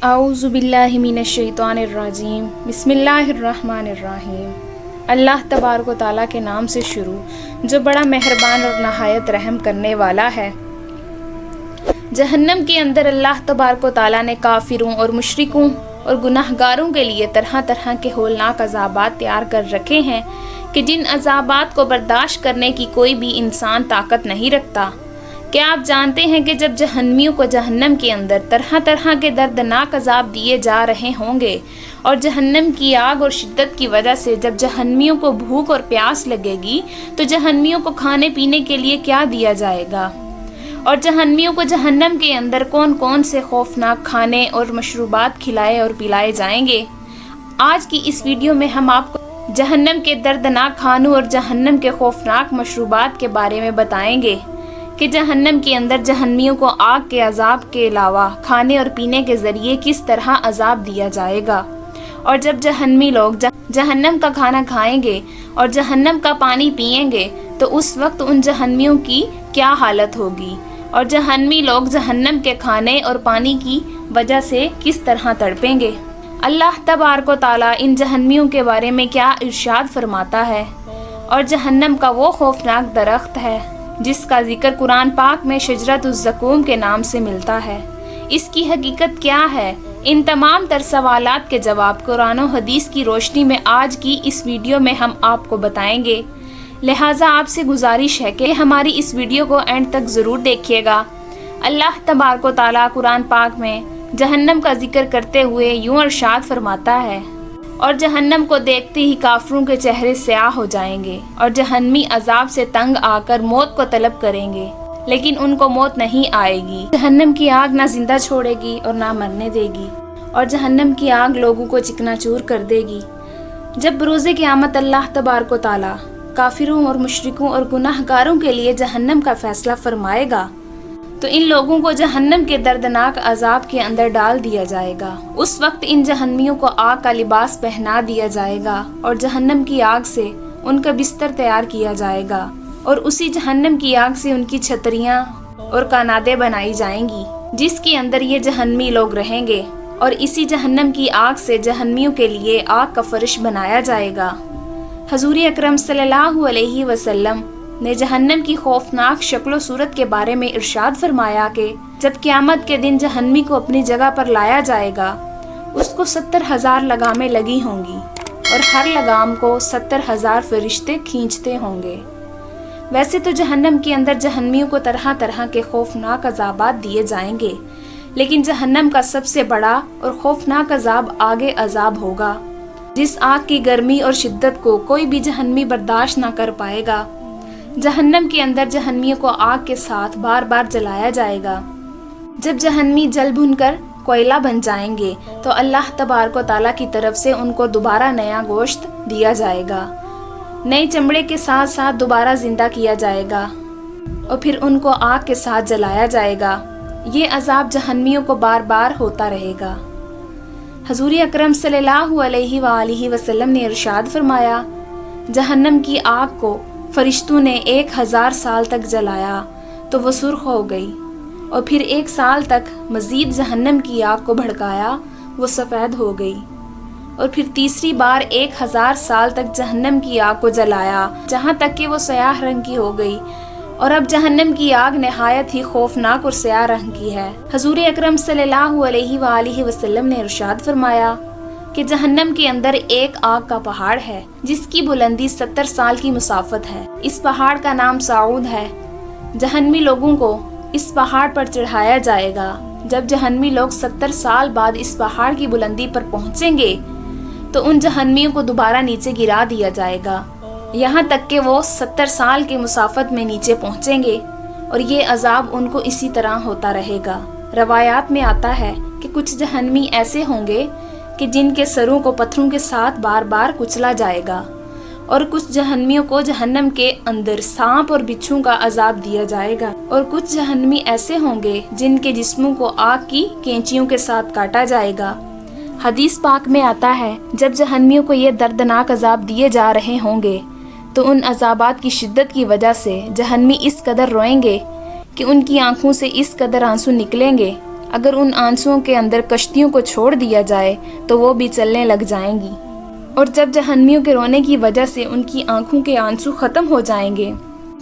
اعوذ باللہ من الشیطان الرجیم بسم اللہ الرحمن الرحیم۔ اللہ تبارک و تعالیٰ کے نام سے شروع جو بڑا مہربان اور نہایت رحم کرنے والا ہے۔ جہنم کے اندر اللہ تبارک و تعالیٰ نے کافروں اور مشرکوں اور گناہ گاروں کے لیے طرح طرح کے ہولناک عذابات تیار کر رکھے ہیں کہ جن عذابات کو برداشت کرنے کی کوئی بھی انسان طاقت نہیں رکھتا۔ کیا آپ جانتے ہیں کہ جب جہنمیوں کو جہنم کے اندر طرح طرح کے دردناک عذاب دیے جا رہے ہوں گے اور جہنم کی آگ اور شدت کی وجہ سے جب جہنمیوں کو بھوک اور پیاس لگے گی تو جہنمیوں کو کھانے پینے کے لیے کیا دیا جائے گا، اور جہنمیوں کو جہنم کے اندر کون کون سے خوفناک کھانے اور مشروبات کھلائے اور پلائے جائیں گے۔ آج کی اس ویڈیو میں ہم آپ کو جہنم کے دردناک کھانوں اور جہنم کے خوفناک مشروبات کے بارے میں بتائیں گے کہ جہنم کے اندر جہنمیوں کو آگ کے عذاب کے علاوہ کھانے اور پینے کے ذریعے کس طرح عذاب دیا جائے گا، اور جب جہنمی لوگ جہنم کا کھانا کھائیں گے اور جہنم کا پانی پئیں گے تو اس وقت ان جہنمیوں کی کیا حالت ہوگی، اور جہنمی لوگ جہنم کے کھانے اور پانی کی وجہ سے کس طرح تڑپیں گے۔ اللہ تبارک و تعالیٰ ان جہنمیوں کے بارے میں کیا ارشاد فرماتا ہے، اور جہنم کا وہ خوفناک درخت ہے جس کا ذکر قرآن پاک میں شجرۃ الزقوم کے نام سے ملتا ہے، اس کی حقیقت کیا ہے، ان تمام تر سوالات کے جواب قرآن و حدیث کی روشنی میں آج کی اس ویڈیو میں ہم آپ کو بتائیں گے۔ لہٰذا آپ سے گزارش ہے کہ ہماری اس ویڈیو کو اینڈ تک ضرور دیکھیے گا۔ اللہ تبارک و تعالیٰ قرآن پاک میں جہنم کا ذکر کرتے ہوئے یوں ارشاد فرماتا ہے، اور جہنم کو دیکھتے ہی کافروں کے چہرے سیاہ ہو جائیں گے اور جہنمی عذاب سے تنگ آ کر موت کو طلب کریں گے، لیکن ان کو موت نہیں آئے گی۔ جہنم کی آگ نہ زندہ چھوڑے گی اور نہ مرنے دے گی، اور جہنم کی آگ لوگوں کو چکنا چور کر دے گی۔ جب بروز قیامت اللہ تبارک و تعالیٰ کافروں اور مشرکوں اور گناہ گاروں کے لیے جہنم کا فیصلہ فرمائے گا تو ان لوگوں کو جہنم کے دردناک عذاب کے اندر ڈال دیا جائے گا۔ اس وقت ان جہنمیوں کو آگ کا لباس پہنا دیا جائے گا اور جہنم کی آگ سے ان کا بستر تیار کیا جائے گا، اور اسی جہنم کی آگ سے ان کی چھتریاں اور کانادیں بنائی جائیں گی جس کے اندر یہ جہنمی لوگ رہیں گے، اور اسی جہنم کی آگ سے جہنمیوں کے لیے آگ کا فرش بنایا جائے گا۔ حضور اکرم صلی اللہ علیہ وسلم نے جہنم کی خوفناک شکل و صورت کے بارے میں ارشاد فرمایا کہ جب قیامت کے دن جہنمی کو اپنی جگہ پر لایا جائے گا اس کو 70,000 لگامیں لگی ہوں گی، اور ہر لگام کو 70,000 فرشتے کھینچتے ہوں گے۔ ویسے تو جہنم کے اندر جہنمیوں کو طرح طرح کے خوفناک عذابات دیے جائیں گے، لیکن جہنم کا سب سے بڑا اور خوفناک عذاب آگ عذاب ہوگا، جس آگ کی گرمی اور شدت کو کوئی بھی جہنمی برداشت نہ کر پائے گا۔ جہنم کے اندر جہنمیوں کو آگ کے ساتھ بار بار جلایا جائے گا۔ جب جہنمی جل بھن کر کوئلہ بن جائیں گے تو اللہ تبارک و تعالیٰ کی طرف سے ان کو دوبارہ نیا گوشت دیا جائے گا، نئے چمڑے کے ساتھ ساتھ دوبارہ زندہ کیا جائے گا، اور پھر ان کو آگ کے ساتھ جلایا جائے گا۔ یہ عذاب جہنمیوں کو بار بار ہوتا رہے گا۔ حضور اکرم صلی اللہ علیہ وآلہ وسلم نے ارشاد فرمایا، جہنم کی آگ کو فرشتوں نے 1000 سال تک جلایا تو وہ سرخ ہو گئی، اور پھر 1 سال تک مزید جہنم کی آگ کو بھڑکایا، وہ سفید ہو گئی، اور پھر تیسری بار 1000 سال تک جہنم کی آگ کو جلایا جہاں تک کہ وہ سیاہ رنگ کی ہو گئی، اور اب جہنم کی آگ نہایت ہی خوفناک اور سیاہ رنگ کی ہے۔ حضور اکرم صلی اللہ علیہ وآلہ وسلم نے ارشاد فرمایا کہ جہنم کے اندر ایک آگ کا پہاڑ ہے جس کی بلندی 70 سال کی مسافت ہے۔ اس پہاڑ کا نام صعود ہے۔ جہنمی لوگوں کو اس پہاڑ پر چڑھایا جائے گا۔ جب جہنمی لوگ 70 سال بعد اس پہاڑ کی بلندی پر پہنچیں گے تو ان جہنمیوں کو دوبارہ نیچے گرا دیا جائے گا، یہاں تک کہ وہ 70 سال کے مسافت میں نیچے پہنچیں گے، اور یہ عذاب ان کو اسی طرح ہوتا رہے گا۔ روایات میں آتا ہے کہ کچھ جہنمی ایسے ہوں گے کہ جن کے سروں کو پتھروں کے ساتھ بار بار کچلا جائے گا، اور کچھ جہنمیوں کو جہنم کے اندر سانپ اور بچھو کا عذاب دیا جائے گا، اور کچھ جہنمی ایسے ہوں گے جن کے جسموں کو آگ کی کینچیوں کے ساتھ کاٹا جائے گا۔ حدیث پاک میں آتا ہے جب جہنمیوں کو یہ دردناک عذاب دیے جا رہے ہوں گے تو ان عذابات کی شدت کی وجہ سے جہنمی اس قدر روئیں گے کہ ان کی آنکھوں سے اس قدر آنسو نکلیں گے اگر ان آنسوؤں کے اندر کشتیوں کو چھوڑ دیا جائے تو وہ بھی چلنے لگ جائیں گی، اور جب جہنمیوں کے رونے کی وجہ سے ان کی آنکھوں کے آنسو ختم ہو جائیں گے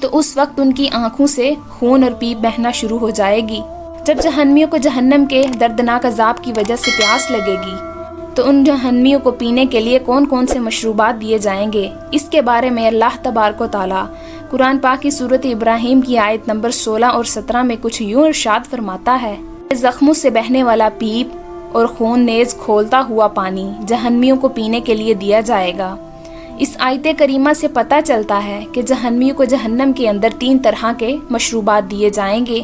تو اس وقت ان کی آنکھوں سے خون اور پیپ بہنا شروع ہو جائے گی۔ جب جہنمیوں کو جہنم کے دردناک عذاب کی وجہ سے پیاس لگے گی تو ان جہنمیوں کو پینے کے لیے کون کون سے مشروبات دیے جائیں گے، اس کے بارے میں اللہ تبارک و تعالیٰ قرآن پاک کی سورۃ ابراہیم کی آیت نمبر 16 اور 17 میں کچھ یوں ارشاد فرماتا ہے، زخموں سے بہنے والا پیپ اور خون نیز کھولتا ہوا پانی جہنمیوں کو پینے کے لیے دیا جائے گا۔ اس آیت کریمہ سے پتہ چلتا ہے کہ جہنمیوں کو جہنم کے اندر 3 طرح کے مشروبات دیے جائیں گے۔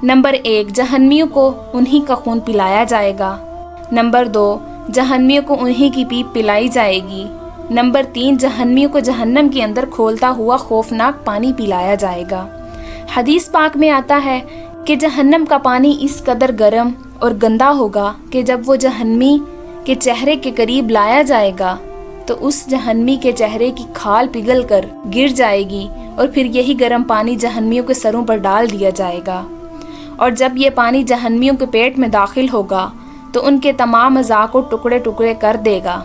نمبر 1، جہنمیوں کو انہی کا خون پلایا جائے گا۔ نمبر 2، جہنمیوں کو انہی کی پیپ پلائی جائے گی۔ نمبر 3، جہنمیوں کو جہنم کے اندر کھولتا ہوا خوفناک پانی پلایا جائے گا۔ حدیث پاک میں آتا ہے کہ جہنم کا پانی اس قدر گرم اور گندا ہوگا کہ جب وہ جہنمی کے چہرے کے قریب لایا جائے گا تو اس جہنمی کے چہرے کی کھال پگھل کر گر جائے گی، اور پھر یہی گرم پانی جہنمیوں کے سروں پر ڈال دیا جائے گا، اور جب یہ پانی جہنمیوں کے پیٹ میں داخل ہوگا تو ان کے تمام اعضاء کو ٹکڑے ٹکڑے کر دے گا،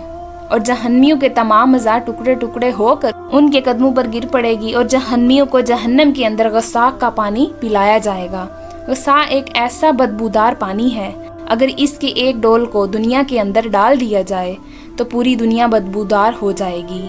اور جہنمیوں کے تمام اعضاء ٹکڑے ٹکڑے ہو کر ان کے قدموں پر گر پڑے گی، اور جہنمیوں کو جہنم کے اندر غساق کا پانی پلایا جائے گا۔ غساق ایک ایسا بدبودار پانی ہے، اگر اس کے ایک ڈول کو دنیا کے اندر ڈال دیا جائے تو پوری دنیا بدبودار ہو جائے گی۔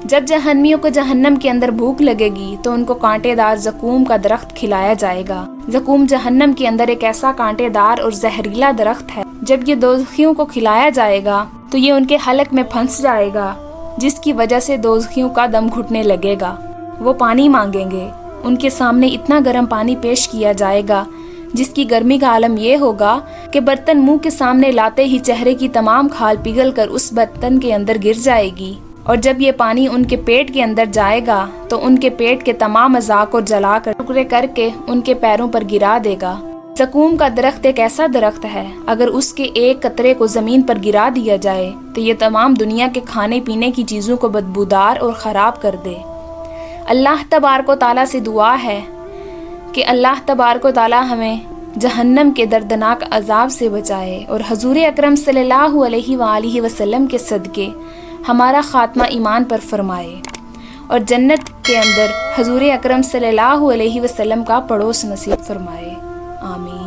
جب جہنمیوں کو جہنم کے اندر بھوک لگے گی تو ان کو کانٹے دار زقوم کا درخت کھلایا جائے گا۔ زقوم جہنم کے اندر ایک ایسا کانٹے دار اور زہریلا درخت ہے، جب یہ دوزخیوں کو کھلایا جائے گا تو یہ ان کے حلق میں پھنس جائے گا، جس کی وجہ سے دوزخیوں کا دم گھٹنے لگے گا۔ وہ پانی مانگیں گے، ان کے سامنے اتنا گرم پانی پیش کیا جائے گا جس کی گرمی کا عالم یہ ہوگا کہ برتن منہ کے سامنے لاتے ہی چہرے کی تمام کھال پگھل کر اس برتن کے اندر گر جائے گی، اور جب یہ پانی ان کے پیٹ کے اندر جائے گا تو ان کے پیٹ کے تمام اعضاء کو جلا کر ٹکڑے کر کے ان کے پیروں پر گرا دے گا۔ زقوم کا درخت ایک ایسا درخت ہے، اگر اس کے ایک قطرے کو زمین پر گرا دیا جائے تو یہ تمام دنیا کے کھانے پینے کی چیزوں کو بدبودار اور خراب کر دے۔ اللہ تبارک و تعالیٰ سے دعا ہے کہ اللہ تبارک و تعالیٰ ہمیں جہنم کے دردناک عذاب سے بچائے، اور حضور اکرم صلی اللہ علیہ وآلہ وسلم کے صدقے ہمارا خاتمہ ایمان پر فرمائے، اور جنت کے اندر حضور اکرم صلی اللہ علیہ وسلم کا پڑوس نصیب فرمائے۔ آمین۔